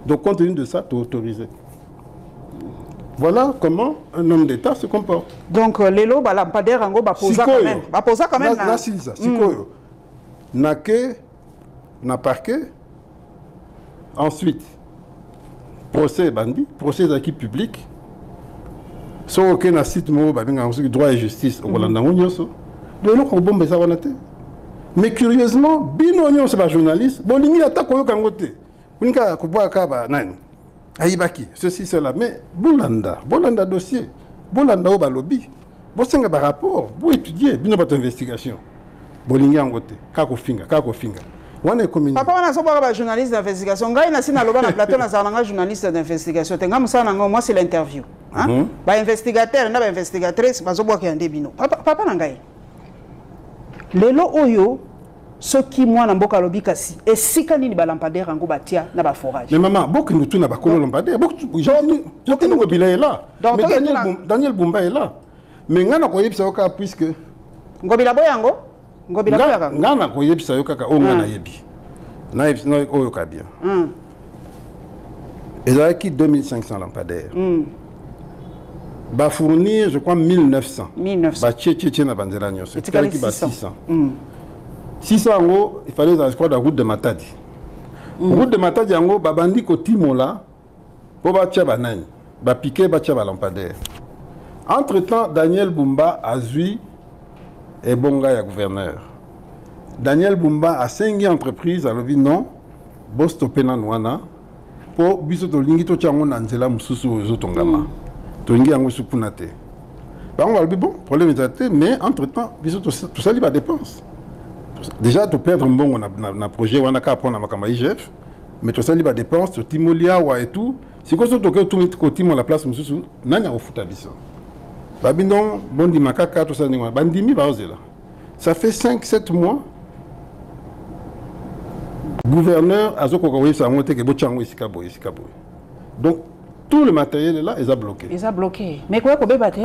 Donc, compte tenu de ça, tu es autorisé. Voilà comment un homme d'État se comporte. Donc, Lelo, la Pader Rango, Baposa quand même. Baposa quand même. Là, c'est ça. Sikoyo. Nake, na parquet. Ensuite, procès bandit, procès d'acquis public. Si on a un site droit et justice au Rwanda, mais curieusement, Bino c'est pas journaliste, Bolimi attaque au Kangote. Unka Kuboa Kaba Nani. Aïbaki, ceci, cela. Mais Bolanda dossier, Bolanda au lobby, Bosenga par rapport, vous étudier, Bino pas investigation. Bolingi Angote, Kako Finga. Papa, on a un journaliste d'investigation. Quand il y a un plateau, on a un journaliste d'investigation. Moi, c'est l'interview. Investigateur, il y a investigatrice, il y a un débino. Papa, Lelo Oyo, ce qui moi, dans le lobby, et si quand il y a un lampadaire, il y a un forage. Mais maman, beaucoup de nous, beaucoup de lampadaire. Beaucoup est là. Daniel Bumba est là. Mais il y a un puisque. Ngobila Boyango? Ngana ko yebisa yo kaka o ngana yebi. Na yebisa no o yoka bien. Et là qui 2500 lampadaires. Ba fournir je crois 1900. Ba tchétché na bandela nyos. Et qui ba 600. 600 ngo il fallait je crois la route de Matadi. Route de Matadi ngo ba bandi ko timola po ba tcha banani. Ba piquer ba tcha ba lampadaire. Entre-temps Daniel Bumba a zui et Bonga ya gouverneur. Daniel Bumba a 5 entreprises, alors dit non, bo stopé na nwana, pour biso to lingi to tchango na nzela mususu ozo tongama. To lingi yango sukunate. Bah on va le bon, problème est mais entre-temps, biso tout ça li ba dépense. Déjà to perdre mbongo na projet wana ka pona makamba IGF, mais tout ça li ba dépense, to timolia wa et tout. Si ko so to ke tout ko timo la place mususu, nanya ofuta biso. Babindon, bondi makaka, tout ça, bandimi, baozela. Ça fait 5-7 mois. Gouverneur, Azoko Kawaii, ça a monté que Bochango ici. Donc, tout le matériel est là, ils ont bloqué. Ils ont bloqué. Mais quoi qu'on peut battre?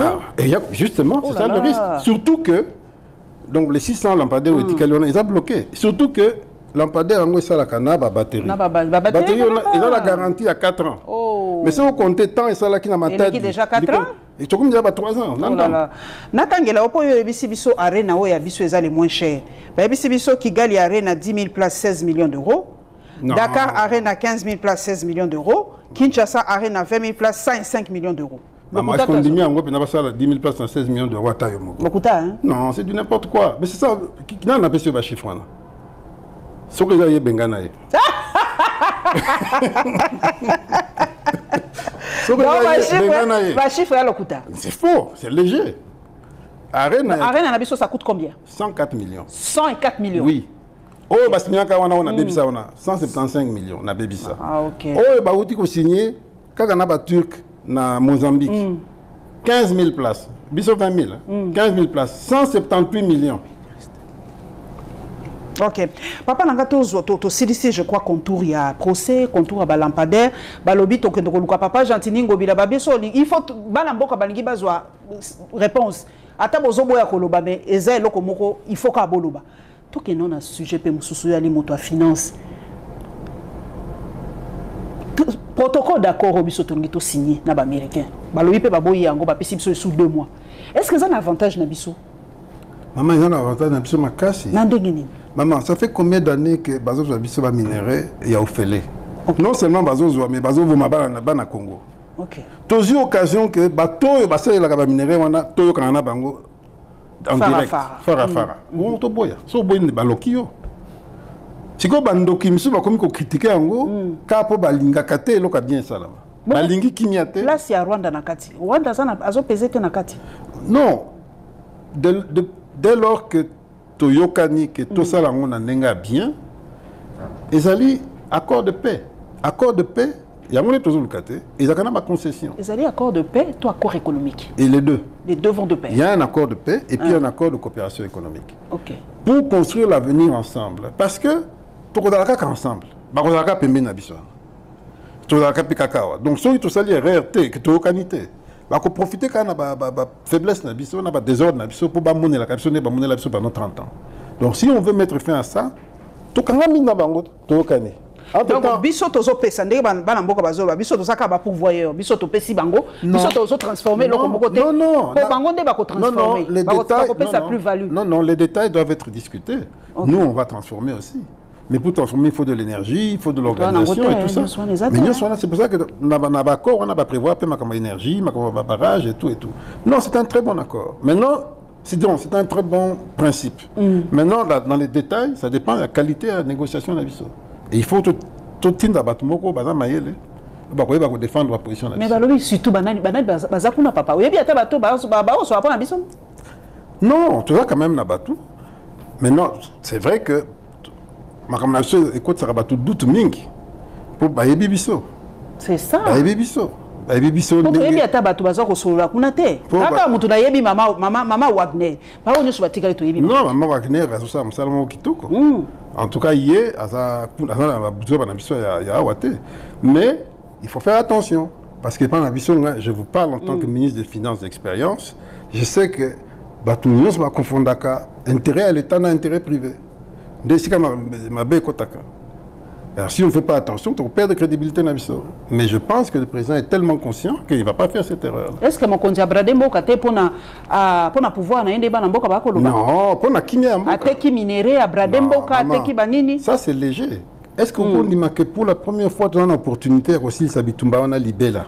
Justement, c'est ça le risque. Surtout que, donc les 600 lampadaires ils ont bloqué. Surtout que, lampadaire, ça la cana, batterie. Batterie, ils ont la garantie à 4 ans. Mais si on compte tant et ça là qui n'a pas déjà 4 ans? Et tu as comme 3 ans. Natangela opo yo ebisi biso arena o ya biso ezali moins cher. Ba ebisi biso Kigali arena 10 000 places 16 millions d'euros. Dakar arena 15 000 places 16 millions d'euros. Kinshasa arena 20 000 places 105 millions d'euros. Maman, est-ce qu'on dit bien en gros, 10 000 places 16 millions d'euros à taille. Hein? Non, c'est du n'importe quoi. Mais c'est ça, qui n'a pas sur le chiffre. Ce que j'ai benganaï. C'est faux, c'est léger. Arena Nabiso, ça coûte combien? 104 millions. 104 millions? Oui. Oh, bah, signé on a baby ça, on a 175 millions, on a baby ça. Ah, ok. Oh, bah, on a signé, quand on a Turc, na Mozambique, 15 000 places. Biso 20 000, 15 000 places, 178 millions. Ok. Papa Nangato, CDC, je crois, contour, il y a procès, contour à lampadaire, balobi, papa, Jantiningo, il faut, balamboka, balingi, bazwa, réponse. Atabozo boya koloba, mais eza eloko moko, il faut kaboloba. Tout que non a sujet, pe mususu ya li moto à finance. Protocole d'accord, Obiso Tongito signé, na ba américain. Balobi pe baboyi yango, ba pesi biso sous 2 mois. Est-ce que ça a un avantage na biso? Maman, il y a un avantage na biso makasi. Maman, ça fait combien d'années que Bazo Biso va minérer et a offert? Non seulement Bazo mais Bazo Vomaba na Congo. Ok. Tous occasion que bateau Basso la minérer on a Toyo Kanana Bango en direct. Fara. On to boya. So boy ne balokio. Siko bandoki misu ba komi ko critiquer yango ka po balinga kate loka bien ça là. Balingi kimiate. Là c'est à Rwanda nakati. Rwanda ça azo pesé te nakati. Non. Dès lors que Toyokani que tout ça là on a nenga bien. Ezali accord de paix. Accord de paix. Il y a toujours le cas. Ils ont ma concession. Ils ont accord de paix, toi accord économique. Et les deux. Les deux vont de paix. Il y a un accord de paix et puis un accord de coopération économique. Ok. Pour construire l'avenir ensemble. Parce que tout le monde ensemble. Bah on a qu'à payer n'abissoi. Tout le monde a qu'à payer cacao. Donc si tout ça lié RRT que tu as qualité. Bah qu'on profiter quand on a faiblesse n'abissoi, on a désordre n'abissoi pour pas monnaie la caption n'est pas monnaie l'abissoi pendant 30 ans. Donc si on veut mettre fin à ça, tout quand on a mis dans bango, tu as qualité. Donc, biso tozo pesa ndenge bana mboka bazoba biso tozaka ba pouvoir biso to pesi bango biso tozo transformer le côté non bango nde ba ko transformer les détails plus value non les détails doivent être discutés. Nous on va transformer aussi, mais pour transformer il faut de l'énergie, il faut de l'organisation et tout ça. Mais c'est pour ça que on a accord, on a pas prévoir ma comme énergie, ma comme barrage et tout. Non, c'est un très bon accord. Maintenant c'est un très bon principe. Maintenant dans les détails, ça dépend de la qualité de la négociation de la biso. Et il faut tout le monde défendre la position. Mais surtout, papa. Non, tu vois quand même Nabatou. Maintenant, c'est vrai que ma écoute, ça va tout doute ming pour Bayebi Bisso. C'est ça. Bayebi Bisso. Bayebi Bisso. Donc, il y a Tabatou Bazar au Sola Kunate. Papa, Moutouna Yebi, maman Wagner. Pas on est sur la tigre to Yebi. Non, maman Wagner, à ça, Salomon Kitoko. En tout cas, hier, mais il faut faire attention. Parce que je vous parle en tant que ministre des Finances d'expérience, je sais que tout va confondre intérêt à l'État et intérêt privé. Alors si on ne fait pas attention, on perd de crédibilité. Mais je pense que le président est tellement conscient qu'il ne va pas faire cette erreur. Est-ce que mon conseiller Bradembo pour pouvoir non, pour na kimia ça c'est léger. Est-ce qu'on dit que pour la première fois dans l'opportunité aussi Sabitumba on a libéré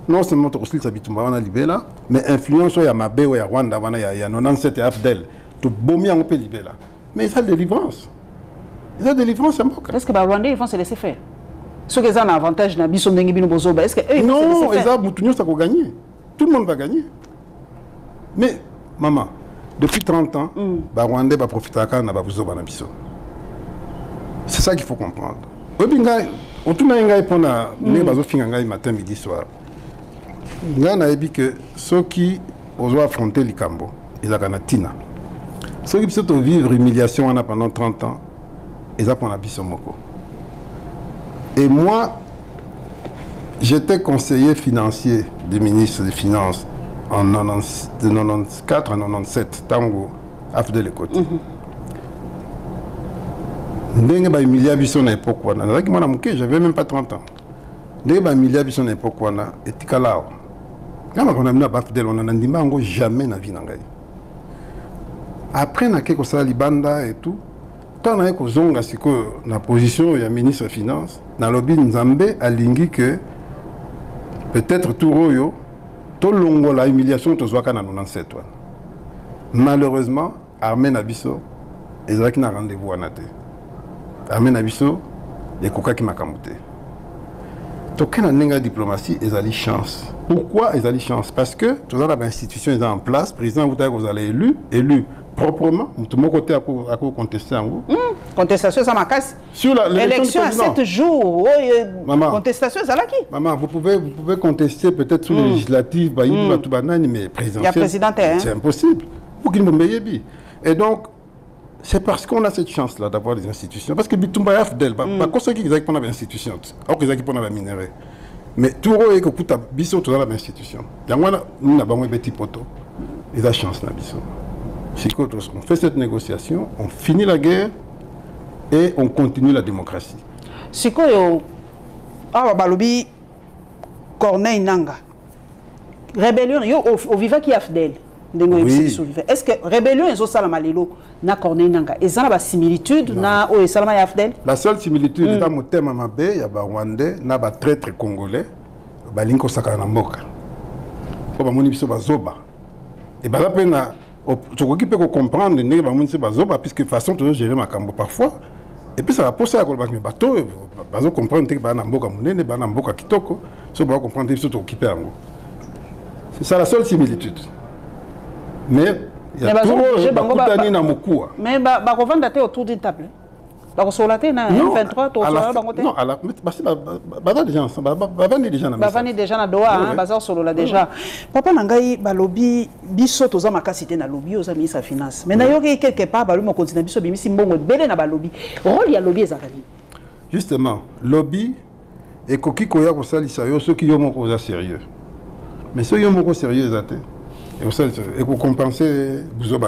non seulement aussi Sabitumba on a libéré mais influence il y a Mabé ou il y a Rwanda il y a 97 et Abdel tout bombi on peut libérer mais ça délivrance. Ils délivrance c'est bon. Est-ce que les Rwandais vont se laisser faire? Ceux qui ont un avantage dans Bisson Dengue Bozoba, est-ce que eux non, ils ont ça va gagner. Tout le monde va gagner. Mais maman, depuis 30 ans, les Rwandais vont profiter de ça na Bozoba na Bisson. C'est ça qu'il faut comprendre. On tourne à pour na les bazo finga matin midi soir. On a dit que ceux qui osent affronter les Cambo, ils ont tina. Ceux qui peuvent vivre l'humiliation pendant 30 ans. Et moi, j'étais conseiller financier du ministre des Finances en 94 à 97, Tango, Afdel et Côté. J'avais même pas 30 ans. Et Tikalao. Quand on a amené à Bafdel, on a dit jamais na vie nangai. Après, on a quelque chose libanda et tout. Quand on a la position du ministre des Finances, dans le lobby Nzambe a lingi que peut-être tout royo, tout longo la humiliation de Zouaka dans 97. Malheureusement, Armée Nabiso, ils ont un rendez-vous à Nate. Armée Nabiso, les coca qui m'a camoté. Donc, quand on a une diplomatie, ils ont chance. Pourquoi ils ont chance? Parce que tout ça, l'institution est en place, le président, vous allez élu proprement, tout le monde côté à contester en vous. Contestation, ça m'a cassé. Sur l'élection à 7 jours, contestation, ça l'a qui? Maman, vous pouvez contester peut-être sur les législatives, mais présidentielle, c'est impossible. Pour qu'il me mette. Et donc, c'est parce qu'on a cette chance-là d'avoir des institutions. Parce que Bitumba Afdel, pas ceux qui ont des institutions, alors qu'ils ont des minéraux. Mais tout le monde est que Bisso, tout dans la institution. Nous avons un petit poteau. Ils ont chance, Bisso. On fait cette négociation, on finit la guerre et on continue la démocratie. C'est quoi Balobi Corneille Nanga rébellion au vivant qui a fidèle. Est-ce que rébellion est au Salamalelo na Corneille Nanga et ça a une similitude na au Salama Yafdel? La seule similitude est dans mon thème à Mabé, il y a des Rwandais, il y a des traîtres congolais, Balinko Sakanamboka. Il y a des Zoba. Et bien là, tu peux comprendre que les gens puisque de toute façon, tu dois gérer ma cambo parfois. Et puis ça va pousser à les bateaux. Ils vont comprendre que les gens kitoko, ils vont comprendre que les gens occupés. C'est ça la seule similitude. Mais il y a tout le monde dans mon cou. Mais ils vont vendre autour d'une table. Ils vont solater dans 23, tu vas non, bavani déjà na doa bazar solo là déjà. Papa nangai balobi biso toza makasité na lobi oza ministre finance. Mais na yoki quelque part balobi mo continue biso bimisi mbongo belé na balobi. Rôle ya lobby ezakali. Justement, lobby et koki koya ko salisa yo ceux qui yo moko za sérieux. Mais ceux yo moko sérieux zate. Et pour compenser, vous avez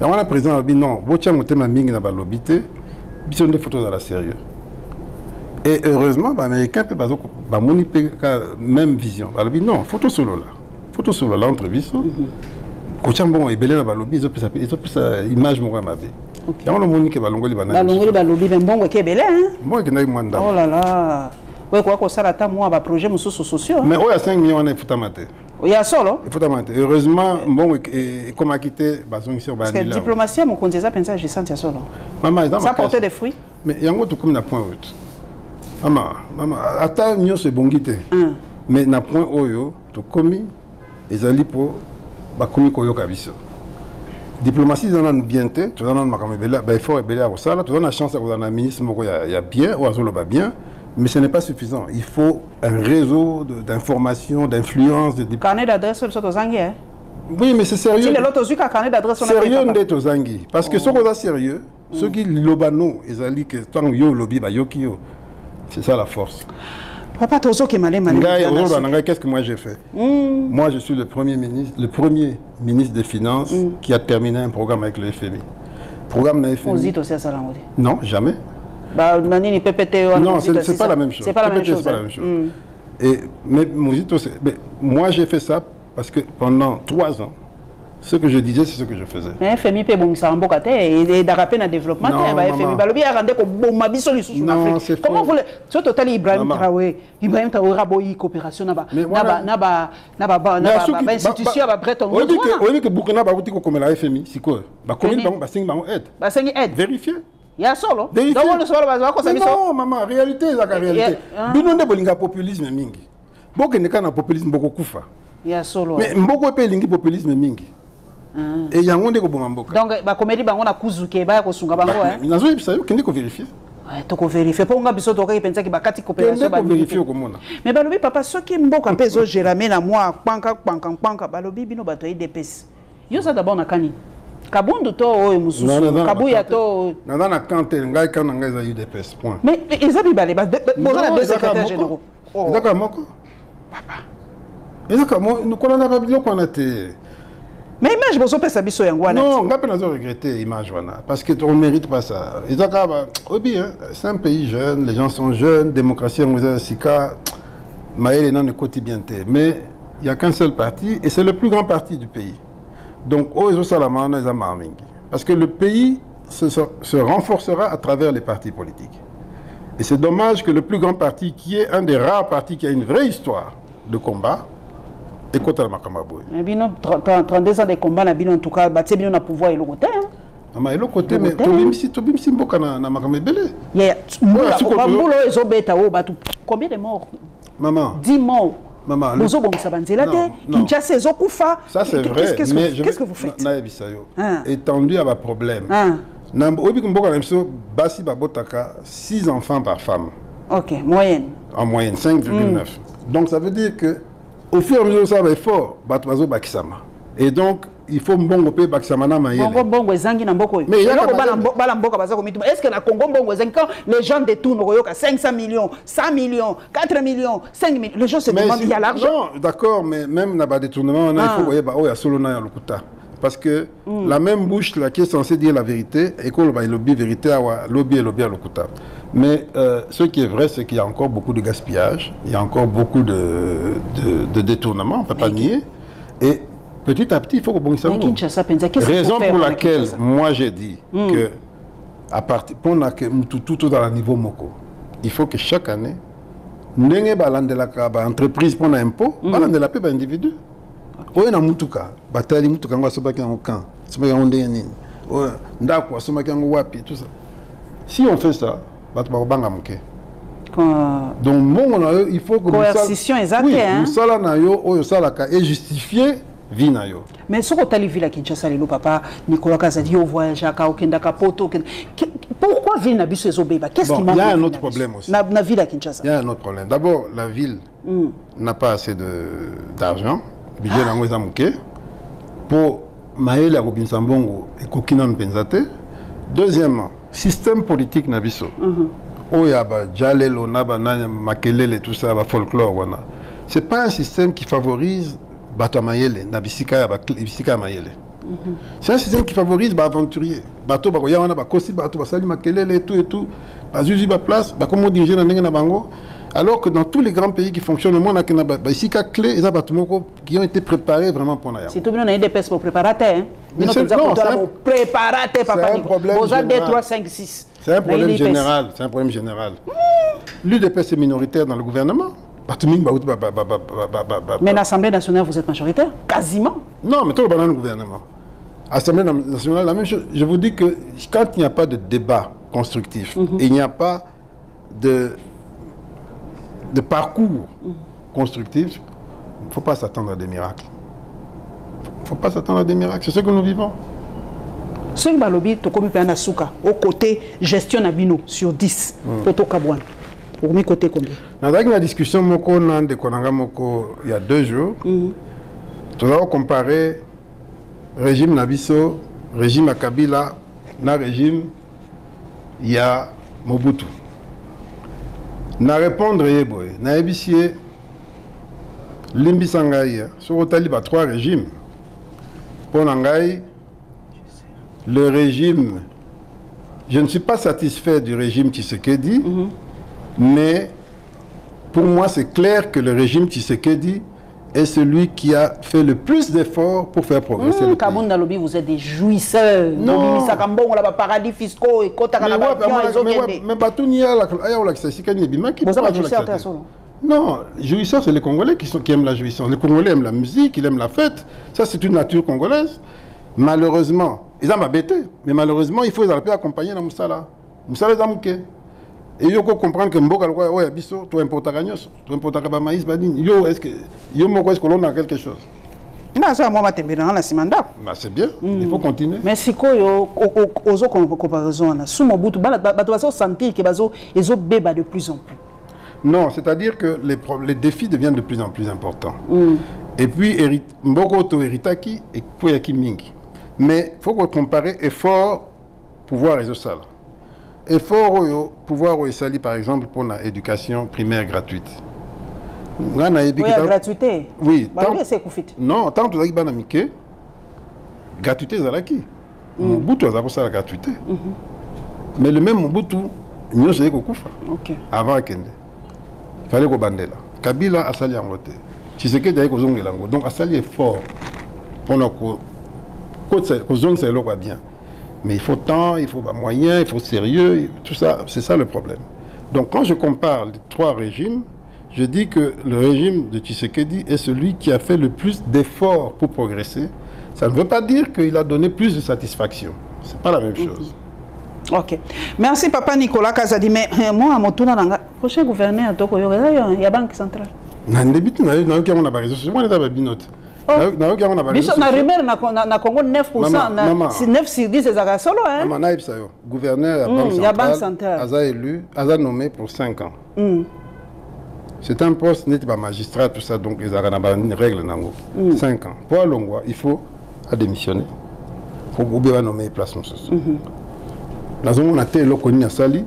un président a dit non, vous avez un mingi dans le lobby, vous avez des photos dans la sérieux. Et heureusement, les Américains peuvent avoir la même vision. Ils disent non, photo solo là. Photo solo là, entre vies. Quand ils ont belé dans le lobby, ils ont plus image moi ma vie. Il y a un monde qui va longuer le lobby, mais bon, qui est belé, hein? Moi qui n'ai pas de oh là là. Oui, quoi que ça, là, moi, un projet sociaux. Mais il y a 5 millions, on est foutamate. Il y a solo. Heureusement, bon, comme a quitté, parce que la diplomatie, mon conseil, ça pense, je sens qu'il y a solo. Ça portait des fruits. Mais il y a un autre comme un point haut. Maman, attends, mieux c'est bon guité. Mais na point haut, tu commis, les alliés pour, commis koyo kabiso. Diplomatie, ils en ont bien été, tu en as un effort et belé à ça, tu en as la chance d'avoir un ministre, il y a bien, ou à solo bien. Mais ce n'est pas suffisant. Il faut un réseau d'information, d'influence. Carnet d'adresse sur le Zangui. Oui, mais c'est sérieux. Si l'autre aussi carnet d'adresse sur le sérieux d'être aux Zangui. Parce que ceux qui sont sérieux, ceux qui lobano, ils ont dit que tant yo lobby, c'est ça la force. Papa Tozo qui m'a dit qu'est-ce que moi j'ai fait? Moi, je suis le premier ministre des Finances qui a terminé un programme avec le FMI. Programme de FMI. Non, jamais. Non, c'est pas la même chose. C'est pas la même chose. Mais moi, j'ai fait ça parce que pendant 3 ans, ce que je disais, c'est ce que je faisais. Mais FMI peut bon ça en bocate et d'arraper dans développement. FMI balobi a rendu ko bon mabiso li sous l'Afrique. Comment vous sur total Ibrahim Traoré raboyi coopération na ba institution ba Bretton Woods. On dit que Burkina ba wuti ko comme la FMI, c'est quoi? Ba commune ba singi ba aide. Ba singi aide. Vérifier. Il y a solo. Non, maman, réalité, c'est la réalité. Binonde bolinga populisme mingi. Boke neka na populisme boko kufa. Il y a solo. Mais mboko pe lingi populisme mingi. Et yango ndeko bomamboka. Donc ba comédie bango na kuzuke ba ko sunga bango hein. Nazo yebisa yo kende ko vérifier. Ouais, to ko vérifier pour nga biso to ka pensa ki bakati coopération ba vérifier ko mona. Mais balobi papa soki mboka pezo géramé na moi panka balobi bino bato IDPS. Yo ça d'abord na kani. Kabundu to oyo mususu kabuya to na kante ngai kana ngai za UDPS point. Mais ezabi balé bozana deux secrétaires généraux. Ezaka moko papa ezaka mo nous kolana ba biloko on était. Mais image bozo pesa biso yango wana. Non, ngape nazo regretter image wana parce que on mérite pas ça. Ezaka ba obi hein, c'est un pays jeune, les gens sont jeunes, démocratie en sika maele na ne quotidien mais il n'y a qu'un seul parti et c'est le plus grand parti du pays. Donc, parce que le pays se renforcera à travers les partis politiques. Et c'est dommage que le plus grand parti, qui est un des rares partis qui a une vraie histoire de combat, écoute la Makamaboy. Mais 32 ans de combat, en tout cas, c'est bien le pouvoir et le côté. Mais le côté, mais Tobimsi Mboka na Makamebele. Combien de morts? Maman. 10 morts. Maman. Ça c'est vrai. Qu'est-ce que vous faites? Étendu à ma problème. 6 enfants par femme. Ok, moyenne. En moyenne, 5,9. Donc ça veut dire que au fur et à mesure ça va être fort, et donc il faut mbongo pe baksamana mayele. Mbongo ezangi na mboko. Mais est-ce que na Congo mbongo ezangi quand les gens détournent 500 millions, 100 millions, 4 millions, 5 millions, les gens se demandent il y a l'argent. D'accord, mais même na ba détournement, il faut voyer ba oya solo na lokuta. Parce que la même bouche là qui est censée dire la vérité, et qu'on va lobby vérité à lobby et lobby à lokuta. Mais ce qui est vrai, c'est qu'il y a encore beaucoup de gaspillage, il y a encore beaucoup de détournement, on ne peut pas nier. Et petit à petit, il faut que raison pour laquelle moi j'ai dit que à partir tout dans le niveau moko, il faut que chaque année, n'engé balandelaka entreprise pour l'impôt, balandelaka pa individu. Oye na mutuka, batali mutuka ngwa sobaki en camp, sobaki en ndeni. Oye ndako sobaki en wapi tout ça. Si on fait ça, bato banga muke. Donc bon il faut que coercition exacte hein. Musala na yo oyo salaka est justifié. Mais ce que tu as vu à Kinshasa, papa Nicolas Kazadi, au voyage à Okendaka Poto. Pourquoi ville n'a pas ce bébé? Qu'est-ce qui manque? Il y a un autre problème aussi. La ville à Kinshasa. Il y a un autre problème. D'abord, la ville n'a pas assez d'argent. Budget n'a pas assez pour Maël à Robinson Bongo et Kokinan Penzate. Deuxièmement, système politique n'a pas ça. Oyaba, Jalelo, Naba, Makelele, tout ça, folklore. Ce n'est pas un système qui favorise Bato Mayele, Nabisika Mayele. C'est un système qui favorise les aventuriers. Bato Bakoyana, Bakosi, Bato Basali Makelele et tout. Bazuzi Baplas, Bakomo diriger dans Nenga Bango. Alors que dans tous les grands pays qui fonctionnent au monde, il y a des clés qui ont été préparés vraiment pour Naya. Si tout le monde a des pestes pour préparer, c'est un problème général. C'est un problème général. C'est un problème général. L'UDPS est minoritaire dans le gouvernement. Mais l'Assemblée nationale, vous êtes majoritaire? Quasiment. Non, mais tout le le gouvernement. L'Assemblée nationale, la même chose. Je vous dis que quand il n'y a pas de débat constructif, et il n'y a pas de parcours constructif, il ne faut pas s'attendre à des miracles. Il ne faut pas s'attendre à des miracles. C'est ce que nous vivons. Ce que Balobi, tu comme un asuka, au côté gestion Nabino sur 10, Toto Kabouane. Pour mes côtés combien? Dans la discussion il y a 2 jours, nous avons comparé régime Nabiso, régime Akabila, na régime il y a Mobutu. Na répondre na ebisie limbi sangai sur otaliba 3 régimes. Pour Nangai, le régime, je ne suis pas satisfait du régime Tshisekedi. Mais pour moi, c'est clair que le régime Tshisekedi est celui qui a fait le plus d'efforts pour faire progresser le pays. Kabunda Lobi, vous êtes des jouisseurs. Non. Mais paradis fiscaux et quota mais non, jouisseurs, c'est les Congolais qui aiment la jouissance. Les Congolais aiment la musique, ils aiment la fête. Ça, c'est une nature congolaise. Malheureusement, ils ont bêté. Mais malheureusement, il faut les accompagner dans Moussala. Moussala est amouké. Et il faut comprendre que Mboka, tu importes à Gagnos, tu importes à Maïs, est-ce que l'on a quelque chose? C'est bien, il faut continuer. Mais si vous avez comparaison, sous mon bout, vous sentir que les autres bébés de plus en plus. Non, c'est-à-dire que les défis deviennent de plus en plus importants. Et puis, Mboko to Eritaki et Koyaki Mingi. Mais il faut comparer effort, pouvoir et social. Effort au pouvoir au Sali, par exemple, pour l'éducation primaire gratuite. Oui, la gratuité. Oui. Non, tant que tu as dit gratuité, c'est là qui Mobutu a ça la gratuité. Mais le même Mobutu, nous savons qu'on koufa. Avant Kende. Il fallait qu'on bande là. Kabila a sali en vote. Tshisekedi d'ailleurs aux ongles lango. Donc à ça il est fort. On a aux ongles c'est là bien. Mais il faut temps, il faut moyens, il faut sérieux, tout ça, c'est ça le problème. Donc quand je compare les trois régimes, je dis que le régime de Tshisekedi est celui qui a fait le plus d'efforts pour progresser. Ça ne veut pas dire qu'il a donné plus de satisfaction. C'est pas la même chose. Ok. Merci Papa Nicolas Kazadi. Mais moi, à mon tour, le prochain gouverneur, il y a Banque centrale. Biso na rumeur na Congo 9%, 9 sur 10 c'est solo hein. Maman naïb ça yo. Gouverneur à Banque centrale. Aza élu, aza nommé pour 5 ans. C'est un poste n'est pas magistrat tout ça donc ils ont une règle nango. 5 ans. Pour Longwa, il faut démissionner. Faut bien nommer place monsieur. La zone on a été lokoni à Sali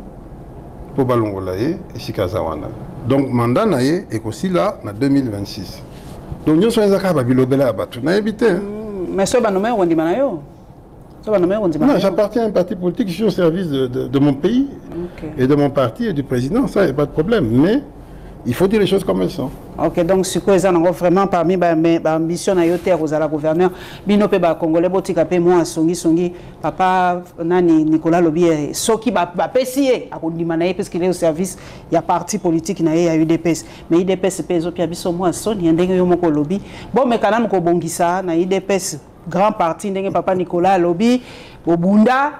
pour Balongola et Sikazawana. Donc mandat naie est aussi là en 2026. Donc nous sommes mais ce non, j'appartiens à un parti politique, je suis au service de mon pays et de mon parti et du président, ça, il n'y a pas de problème. Mais il faut dire les choses comme elles sont. Ok, donc ce que vous avez vraiment parmi mes ambitions à yoter aux la gouverneur, binope ba congolais botika pe moi songi papa nani Nicolas Lobi soki ba pesier a kondimana parce qu'il est au service il y a parti politique na ya UDPS mais UDPS peso pia biso moi son ndenge yo moko Lobi bon mais kana ko bongisa na UDPS grand parti ndenge papa Nicolas Lobi bobunda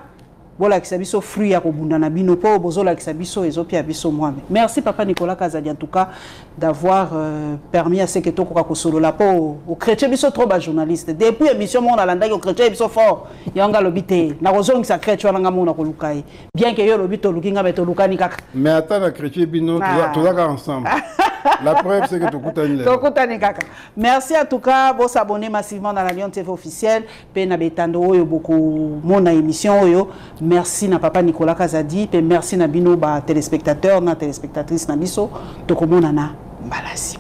voilà qui s'abisso fruit à kobunda na bino po bozola qui s'abisso ezopia biso moi. Merci papa Nicolas Kazadi en tout cas d'avoir permis à ce que to ko solo la po au chrétien biso trop ba journaliste depuis émission mon alanda au chrétien biso fort yanga lobité na kozong sa chrétien nga mona ko lukai bien que yo lobito lukinga beto lukani kaka mais attends la chrétien bino tous ensemble. La preuve, c'est que tu écoutes kaka. Merci en tout cas, vous abonnez massivement dans la Lyon TV officielle. Pena betando oyo beaucoup mon émission oyo. Merci na papa Nicolas Kazadi. Merci na bino ba téléspectateurs, na téléspectatrices na biso. Tokomona na balasi.